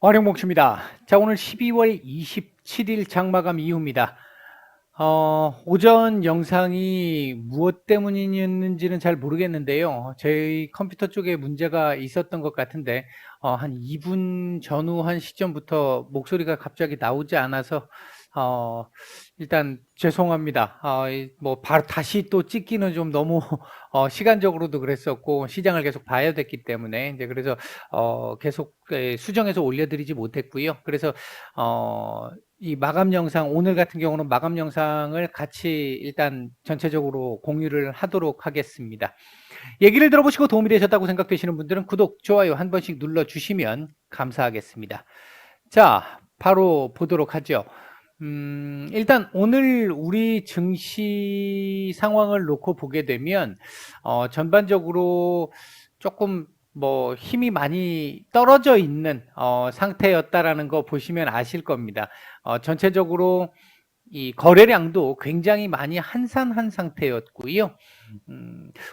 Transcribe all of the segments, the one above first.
어령목입니다. 자, 오늘 12월 27일 장마감 이후입니다. 오전 영상이 무엇 때문이었는지는 잘 모르겠는데요. 저희 컴퓨터 쪽에 문제가 있었던 것 같은데, 한 2분 전후한 시점부터 목소리가 갑자기 나오지 않아서, 어, 일단 죄송합니다. 바로 다시 또 찍기는 좀 너무, 시간적으로도 그랬었고, 시장을 계속 봐야 됐기 때문에, 이제 그래서, 계속 수정해서 올려드리지 못했고요. 그래서, 이 마감 영상, 오늘 같은 경우는 마감 영상을 같이 일단 전체적으로 공유를 하도록 하겠습니다. 얘기를 들어보시고 도움이 되셨다고 생각되시는 분들은 구독, 좋아요 한 번씩 눌러주시면 감사하겠습니다. 자, 바로 보도록 하죠. 일단 오늘 우리 증시 상황을 놓고 보게 되면, 전반적으로 조금 힘이 많이 떨어져 있는 상태였다라는 거 보시면 아실 겁니다. 전체적으로 이 거래량도 굉장히 많이 한산한 상태였고요.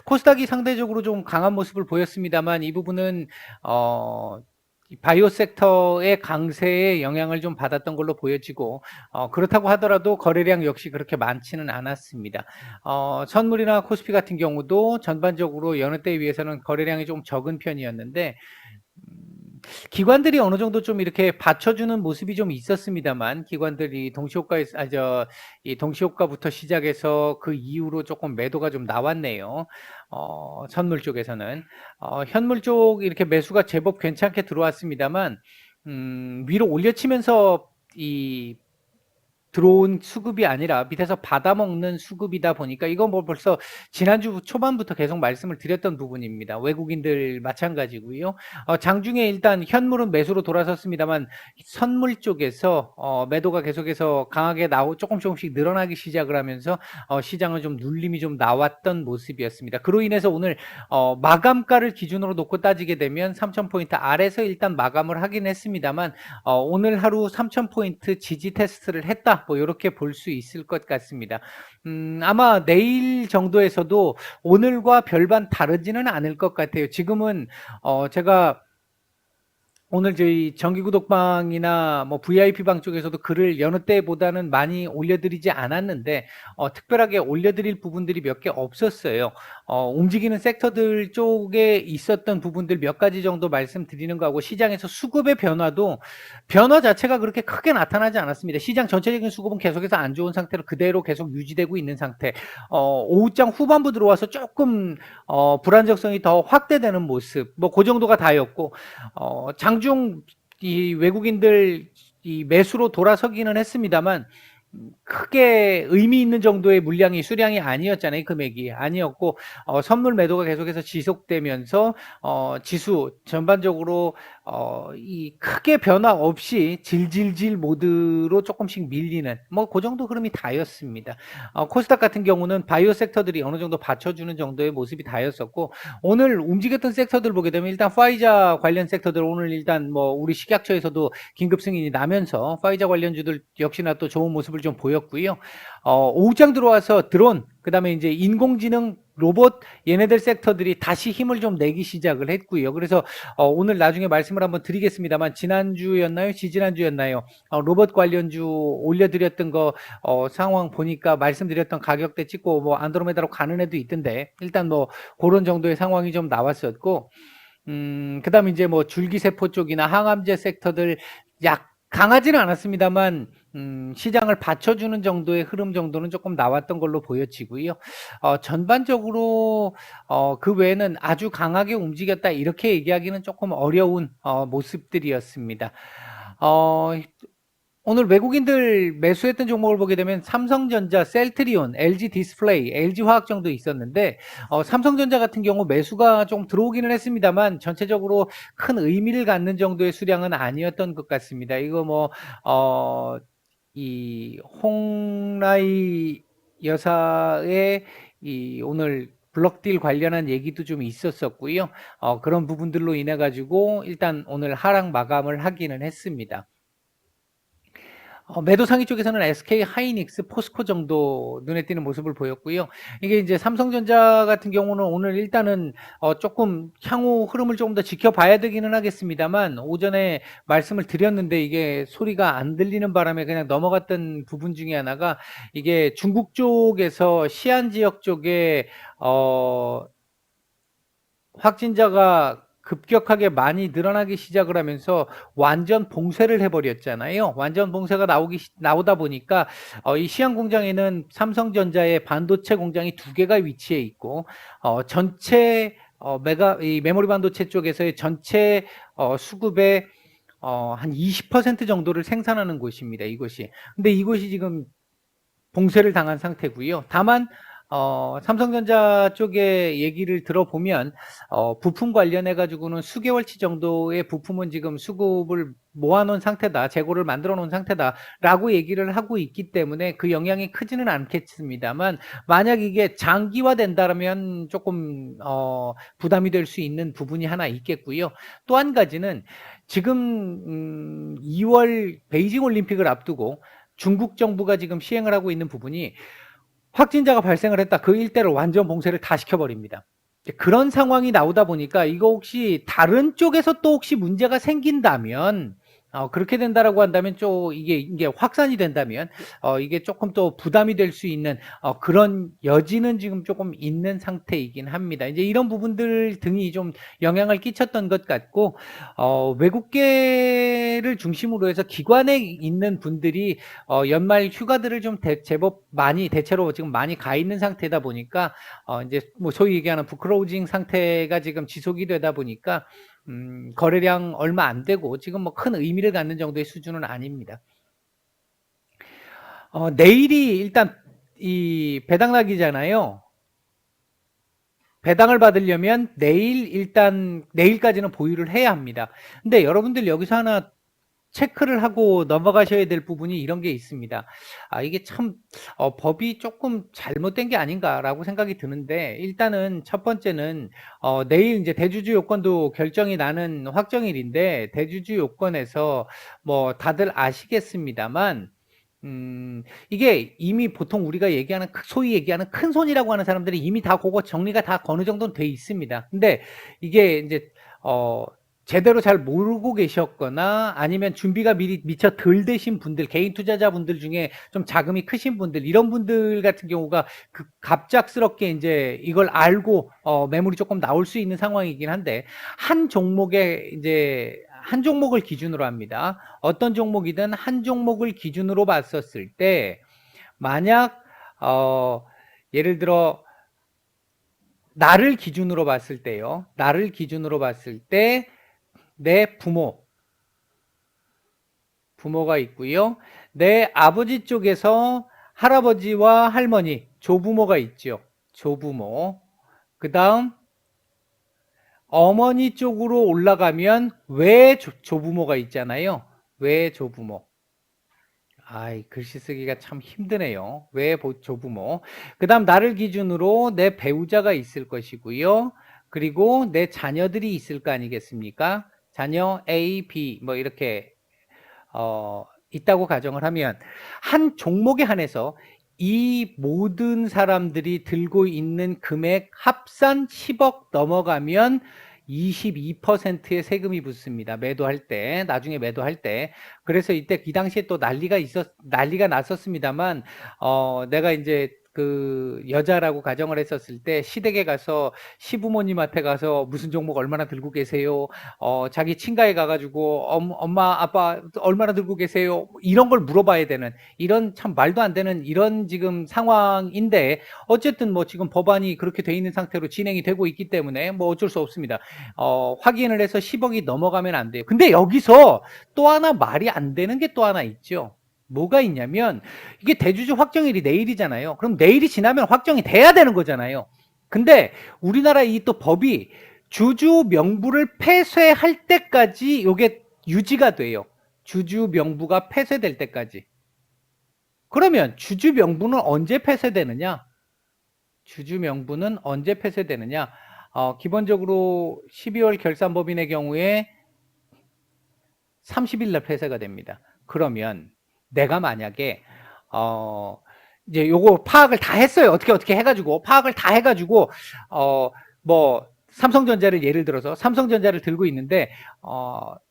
코스닥이 상대적으로 좀 강한 모습을 보였습니다만 이 부분은 바이오 섹터의 강세에 영향을 좀 받았던 걸로 보여지고, 그렇다고 하더라도 거래량 역시 그렇게 많지는 않았습니다. 선물이나 코스피 같은 경우도 전반적으로 여느 때에 비해서는 거래량이 좀 적은 편이었는데, 기관들이 어느 정도 좀 이렇게 받쳐주는 모습이 좀 있었습니다만, 기관들이 이 동시효과부터 시작해서 그 이후로 조금 매도가 좀 나왔네요. 선물 쪽에서는. 현물 쪽 이렇게 매수가 제법 괜찮게 들어왔습니다만, 위로 올려치면서 들어온 수급이 아니라 밑에서 받아먹는 수급이다 보니까 이건 벌써 지난주 초반부터 계속 말씀을 드렸던 부분입니다. 외국인들 마찬가지고요. 장중에 일단 현물은 매수로 돌아섰습니다만 선물 쪽에서 매도가 계속해서 강하게 조금씩 늘어나기 시작을 하면서 시장은 좀 눌림이 좀 나왔던 모습이었습니다. 그로 인해서 오늘 마감가를 기준으로 놓고 따지게 되면 3,000포인트 아래서 일단 마감을 하긴 했습니다만, 오늘 하루 3,000포인트 지지 테스트를 했다, 이렇게 볼 수 있을 것 같습니다. 아마 내일 정도에서도 오늘과 별반 다르지는 않을 것 같아요. 지금은 제가 오늘 저희 정기구독방이나 VIP방 쪽에서도 글을 여느 때보다는 많이 올려드리지 않았는데, 특별하게 올려드릴 부분들이 몇 개 없었어요. 움직이는 섹터들 쪽에 있었던 부분들 몇 가지 정도 말씀드리는 거하고, 시장에서 수급의 변화 자체가 그렇게 크게 나타나지 않았습니다. 시장 전체적인 수급은 계속해서 안 좋은 상태로 그대로 계속 유지되고 있는 상태. 오후장 후반부 들어와서 조금 불안정성이 더 확대되는 모습, 그 정도가 다였고, 장중 이 외국인들 이 매수로 돌아서기는 했습니다만, 크게 의미 있는 정도의 수량이 아니었잖아요. 금액이 아니었고, 선물 매도가 계속해서 지속되면서 지수 전반적으로 이 크게 변화 없이 질질질 모드로 조금씩 밀리는 그 정도 흐름이 다였습니다. 코스닥 같은 경우는 바이오 섹터들이 어느 정도 받쳐주는 정도의 모습이 다였었고, 오늘 움직였던 섹터들 보게 되면 일단 파이자 관련 섹터들 오늘 일단 우리 식약처에서도 긴급 승인이 나면서 파이자 관련주들 역시나 또 좋은 모습을 좀 보였고요. 오후장 들어와서 드론, 그다음에 이제 인공지능, 로봇, 얘네들 섹터들이 다시 힘을 좀 내기 시작을 했고요. 그래서 오늘 나중에 말씀을 한번 드리겠습니다만, 지난주였나요? 지지난주였나요? 로봇 관련주 올려드렸던 거 상황 보니까 말씀드렸던 가격대 찍고 안드로메다로 가는 애도 있던데, 일단 그런 정도의 상황이 좀 나왔었고, 그다음에 이제 줄기세포 쪽이나 항암제 섹터들 강하지는 않았습니다만, 시장을 받쳐주는 정도의 흐름 정도는 조금 나왔던 걸로 보여지고요. 전반적으로 그 외에는 아주 강하게 움직였다, 이렇게 얘기하기는 조금 어려운 모습들이었습니다. 오늘 외국인들 매수했던 종목을 보게 되면 삼성전자, 셀트리온, LG 디스플레이, LG 화학 정도 있었는데, 삼성전자 같은 경우 매수가 좀 들어오기는 했습니다만 전체적으로 큰 의미를 갖는 정도의 수량은 아니었던 것 같습니다. 이거 이 홍라이 여사의 오늘 블럭딜 관련한 얘기도 좀 있었었고요. 그런 부분들로 인해 가지고 일단 오늘 하락 마감을 하기는 했습니다. 매도 상위 쪽에서는 SK 하이닉스, 포스코 정도 눈에 띄는 모습을 보였고요. 이게 이제 삼성전자 같은 경우는 오늘 일단은 조금 향후 흐름을 조금 더 지켜봐야 되기는 하겠습니다만, 오전에 말씀을 드렸는데 이게 소리가 안 들리는 바람에 그냥 넘어갔던 부분 중에 하나가, 이게 중국 쪽에서 시안 지역 쪽에 확진자가 급격하게 많이 늘어나기 시작을 하면서 완전 봉쇄를 해버렸잖아요. 완전 봉쇄가 나오다 보니까 이 시안 공장에는 삼성전자의 반도체 공장이 2개가 위치해 있고, 전체 이 메모리 반도체 쪽에서의 전체 수급의 한 20% 정도를 생산하는 곳입니다. 이곳이. 근데 이곳이 지금 봉쇄를 당한 상태고요. 다만 삼성전자 쪽의 얘기를 들어보면 부품 관련해 가지고는 수개월치 정도의 부품은 지금 수급을 모아놓은 상태다, 재고를 만들어 놓은 상태다라고 얘기를 하고 있기 때문에 그 영향이 크지는 않겠습니다만, 만약 이게 장기화된다면 조금 부담이 될 수 있는 부분이 하나 있겠고요. 또 한 가지는 지금 2월 베이징 올림픽을 앞두고 중국 정부가 지금 시행을 하고 있는 부분이, 확진자가 발생을 했다, 그 일대를 완전 봉쇄를 다 시켜버립니다. 그런 상황이 나오다 보니까 이거 혹시 다른 쪽에서 또 혹시 문제가 생긴다면, 그렇게 된다라고 한다면 이게 확산이 된다면 이게 조금 또 부담이 될 수 있는 그런 여지는 지금 조금 있는 상태이긴 합니다. 이제 이런 부분들 등이 좀 영향을 끼쳤던 것 같고, 외국계를 중심으로 해서 기관에 있는 분들이 연말 휴가들을 좀 제법 많이, 대체로 지금 많이 가 있는 상태다 보니까 이제 뭐 소위 얘기하는 부크로징 상태가 지금 지속이 되다 보니까 거래량 얼마 안 되고 지금 뭐 큰 의미를 갖는 정도의 수준은 아닙니다. 내일이 일단 이 배당 날이잖아요. 배당을 받으려면 내일까지는 보유를 해야 합니다. 근데 여러분들 여기서 하나 체크를 하고 넘어가셔야 될 부분이 이런 게 있습니다. 이게 참 법이 조금 잘못된 게 아닌가라고 생각이 드는데, 일단은 첫 번째는 내일 이제 대주주 요건도 결정이 나는 확정일인데, 대주주 요건에서 뭐 다들 아시겠습니다만, 이게 이미 보통 우리가 얘기하는 소위 얘기하는 큰 손이라고 하는 사람들이 이미 다 그거 정리가 다 어느 정도는 돼 있습니다. 근데 이게 이제 제대로 잘 모르고 계셨거나 아니면 준비가 미처 덜 되신 분들, 개인 투자자분들 중에 좀 자금이 크신 분들, 이런 분들 같은 경우가 갑작스럽게 이제 이걸 알고 매물이 조금 나올 수 있는 상황이긴 한데, 한 종목을 기준으로 합니다. 어떤 종목이든 한 종목을 기준으로 봤었을 때, 만약 예를 들어 나를 기준으로 봤을 때요. 나를 기준으로 봤을 때 내 부모가 있고요. 내 아버지 쪽에서 할아버지와 할머니, 조부모가 있죠. 조부모. 그 다음 어머니 쪽으로 올라가면 외조부모가 있잖아요. 외조부모. 글씨 쓰기가 참 힘드네요. 외조부모. 그 다음 나를 기준으로 내 배우자가 있을 것이고요. 그리고 내 자녀들이 있을 거 아니겠습니까? 자녀 A, B 뭐 이렇게 있다고 가정을 하면, 한 종목에 한해서 이 모든 사람들이 들고 있는 금액 합산 10억 넘어가면 22%의 세금이 붙습니다. 매도할 때, 나중에 매도할 때. 그래서 이 당시에 또 난리가 났었습니다만, 내가 이제 그 여자라고 가정을 했었을 때 시댁에 가서 시부모님한테 가서 무슨 종목 얼마나 들고 계세요? 자기 친가에 가가지고 엄마 아빠 얼마나 들고 계세요? 이런 걸 물어봐야 되는, 이런 참 말도 안 되는 이런 지금 상황인데, 어쨌든 뭐 지금 법안이 그렇게 돼 있는 상태로 진행이 되고 있기 때문에 뭐 어쩔 수 없습니다. 확인을 해서 10억이 넘어가면 안 돼요. 근데 여기서 또 하나 말이 안 되는 게 또 하나 있죠. 뭐가 있냐면, 이게 대주주 확정일이 내일이잖아요. 그럼 내일이 지나면 확정이 돼야 되는 거잖아요. 근데 우리나라 이 또 법이 주주 명부를 폐쇄할 때까지 이게 유지가 돼요. 주주 명부가 폐쇄될 때까지. 그러면 주주 명부는 언제 폐쇄되느냐? 주주 명부는 언제 폐쇄되느냐? 기본적으로 12월 결산법인의 경우에 30일 날 폐쇄가 됩니다. 그러면 내가 만약에 이제 요거 파악을 다 했어요. 어떻게 해가지고 파악을 다 해가지고 뭐 삼성전자를 예를 들어서 삼성전자를 들고 있는데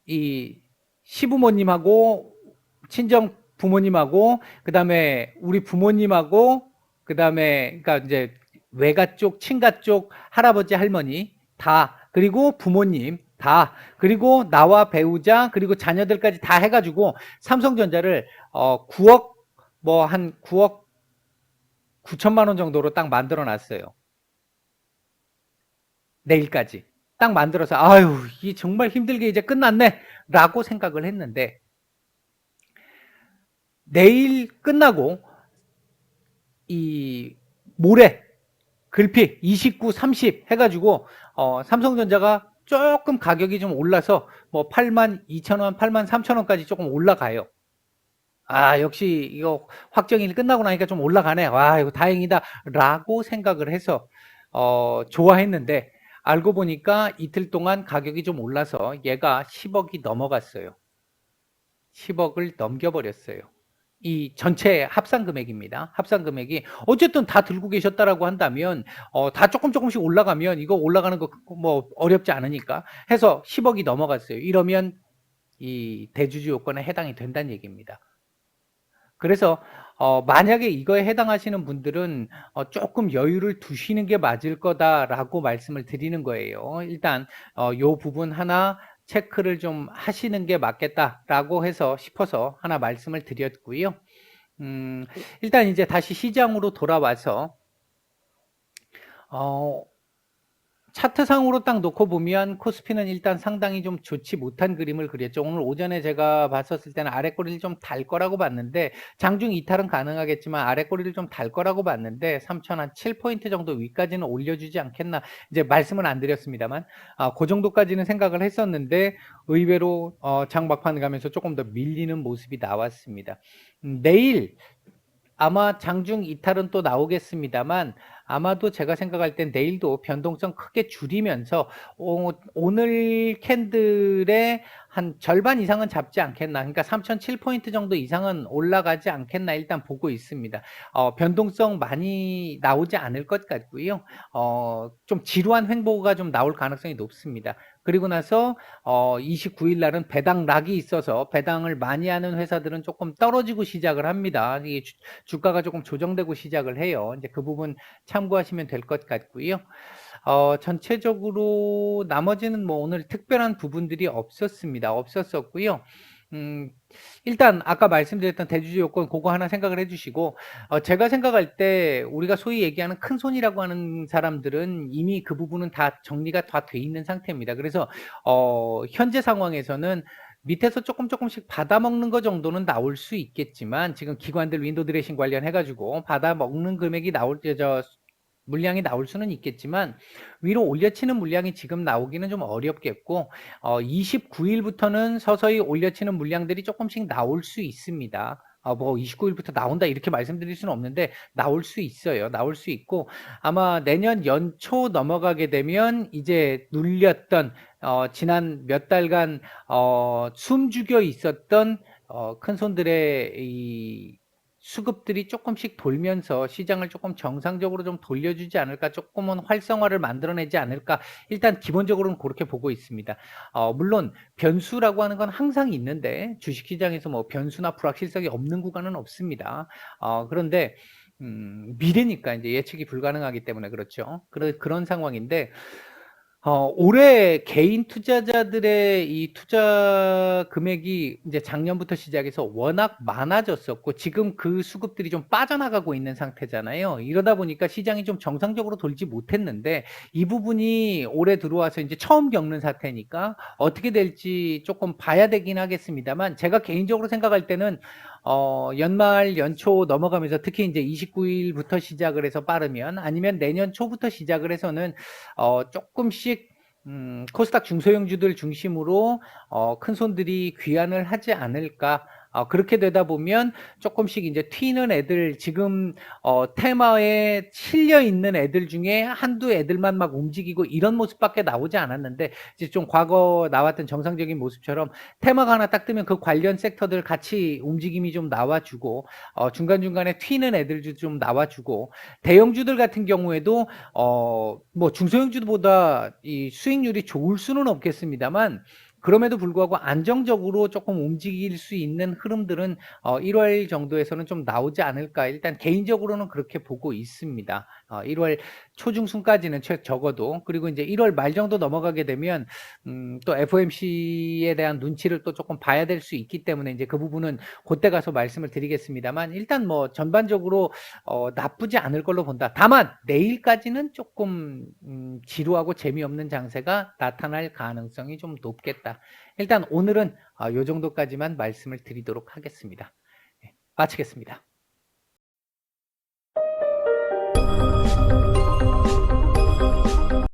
이 시부모님하고 친정 부모님하고 그다음에 우리 부모님하고 그다음에 그러니까 이제 외가 쪽 친가 쪽 할아버지 할머니 다 그리고 부모님 다 그리고 나와 배우자 그리고 자녀들까지 다 해가지고 삼성전자를 9억 뭐 한 9억 9천만 원 정도로 딱 만들어 놨어요. 내일까지 딱 만들어서 아유 이 정말 힘들게 이제 끝났네 라고 생각을 했는데 내일 끝나고 이 모레 글피 29, 30 해가지고 삼성전자가 조금 가격이 좀 올라서 뭐 82,000원, 83,000원까지 조금 올라가요. 아 역시 이거 확정일 끝나고 나니까 좀 올라가네. 와 이거 다행이다 라고 생각을 해서 좋아했는데 알고 보니까 이틀 동안 가격이 좀 올라서 얘가 10억이 넘어갔어요. 10억을 넘겨버렸어요. 이 전체 합산 금액입니다. 합산 금액이 어쨌든 다 들고 계셨다라고 한다면 다 조금씩 올라가면 이거 올라가는 거 뭐 어렵지 않으니까 해서 10억이 넘어갔어요. 이러면 이 대주주 요건에 해당이 된다는 얘기입니다. 그래서 만약에 이거에 해당하시는 분들은 조금 여유를 두시는 게 맞을 거다라고 말씀을 드리는 거예요. 일단 요 부분 하나 체크를 좀 하시는 게 맞겠다라고 해서 싶어서 하나 말씀을 드렸고요. 일단 이제 다시 시장으로 돌아와서 차트상으로 딱 놓고 보면 코스피는 일단 상당히 좀 좋지 못한 그림을 그렸죠. 오늘 오전에 제가 봤었을 때는 아래 꼬리를 좀 달 거라고 봤는데 장중 이탈은 가능하겠지만 아래 꼬리를 좀 달 거라고 봤는데 3,007포인트 정도 위까지는 올려주지 않겠나 이제 말씀은 안 드렸습니다만 그 정도까지는 생각을 했었는데 의외로 장 막판 가면서 조금 더 밀리는 모습이 나왔습니다. 내일 아마 장중 이탈은 또 나오겠습니다만 아마도 제가 생각할 땐 내일도 변동성 크게 줄이면서 오늘 캔들의 한 절반 이상은 잡지 않겠나. 그러니까 3,007포인트 정도 이상은 올라가지 않겠나 일단 보고 있습니다. 변동성 많이 나오지 않을 것 같고요. 좀 지루한 횡보가 좀 나올 가능성이 높습니다. 그리고 나서 29일 날은 배당락이 있어서 배당을 많이 하는 회사들은 조금 떨어지고 시작을 합니다. 이게 주가가 조금 조정되고 시작을 해요. 이제 그 부분 참고하시면 될 것 같고요. 전체적으로 나머지는 뭐 오늘 특별한 부분들이 없었고요. 일단 아까 말씀드렸던 대주주 요건 그거 하나 생각을 해주시고 제가 생각할 때 우리가 소위 얘기하는 큰 손이라고 하는 사람들은 이미 그 부분은 다 정리가 다 돼 있는 상태입니다. 그래서 현재 상황에서는 밑에서 조금씩 받아먹는 거 정도는 나올 수 있겠지만 지금 기관들 윈도우 드레싱 관련해 가지고 받아먹는 금액이 나올 때 물량이 나올 수는 있겠지만 위로 올려치는 물량이 지금 나오기는 좀 어렵겠고 29일부터는 서서히 올려치는 물량들이 조금씩 나올 수 있습니다. 뭐 29일부터 나온다 이렇게 말씀드릴 수는 없는데 나올 수 있어요. 나올 수 있고 아마 내년 연초 넘어가게 되면 이제 눌렸던 지난 몇 달간 숨죽여 있었던 큰 손들의 이 수급들이 조금씩 돌면서 시장을 조금 정상적으로 좀 돌려주지 않을까, 조금은 활성화를 만들어내지 않을까, 일단 기본적으로는 그렇게 보고 있습니다. 물론 변수라고 하는 건 항상 있는데 주식시장에서 뭐 변수나 불확실성이 없는 구간은 없습니다. 그런데 미래니까 이제 예측이 불가능하기 때문에 그렇죠. 그런 상황인데 올해 개인 투자자들의 이 투자 금액이 이제 작년부터 시작해서 워낙 많아졌었고 지금 그 수급들이 좀 빠져나가고 있는 상태잖아요. 이러다 보니까 시장이 좀 정상적으로 돌지 못했는데 이 부분이 올해 들어와서 이제 처음 겪는 사태니까 어떻게 될지 조금 봐야 되긴 하겠습니다만 제가 개인적으로 생각할 때는 연말 연초 넘어가면서 특히 이제 29일부터 시작을 해서 빠르면 아니면 내년 초부터 시작을 해서는 조금씩 코스닥 중소형주들 중심으로 큰 손들이 귀환을 하지 않을까 그렇게 되다 보면 조금씩 이제 튀는 애들 지금 테마에 실려 있는 애들 중에 한두 애들만 막 움직이고 이런 모습밖에 나오지 않았는데 이제 좀 과거 나왔던 정상적인 모습처럼 테마가 하나 딱 뜨면 그 관련 섹터들 같이 움직임이 좀 나와주고 중간중간에 튀는 애들도 좀 나와주고 대형주들 같은 경우에도 뭐 중소형주보다 이 수익률이 좋을 수는 없겠습니다만 그럼에도 불구하고 안정적으로 조금 움직일 수 있는 흐름들은 1월 정도에서는 좀 나오지 않을까. 일단 개인적으로는 그렇게 보고 있습니다. 1월 초중순까지는 적어도. 그리고 이제 1월 말 정도 넘어가게 되면 또 FOMC에 대한 눈치를 또 조금 봐야 될 수 있기 때문에 이제 그 부분은 그때 가서 말씀을 드리겠습니다만 일단 뭐 전반적으로 나쁘지 않을 걸로 본다. 다만 내일까지는 조금 지루하고 재미없는 장세가 나타날 가능성이 좀 높겠다. 일단 오늘은 요 정도까지만 말씀을 드리도록 하겠습니다. 네, 마치겠습니다.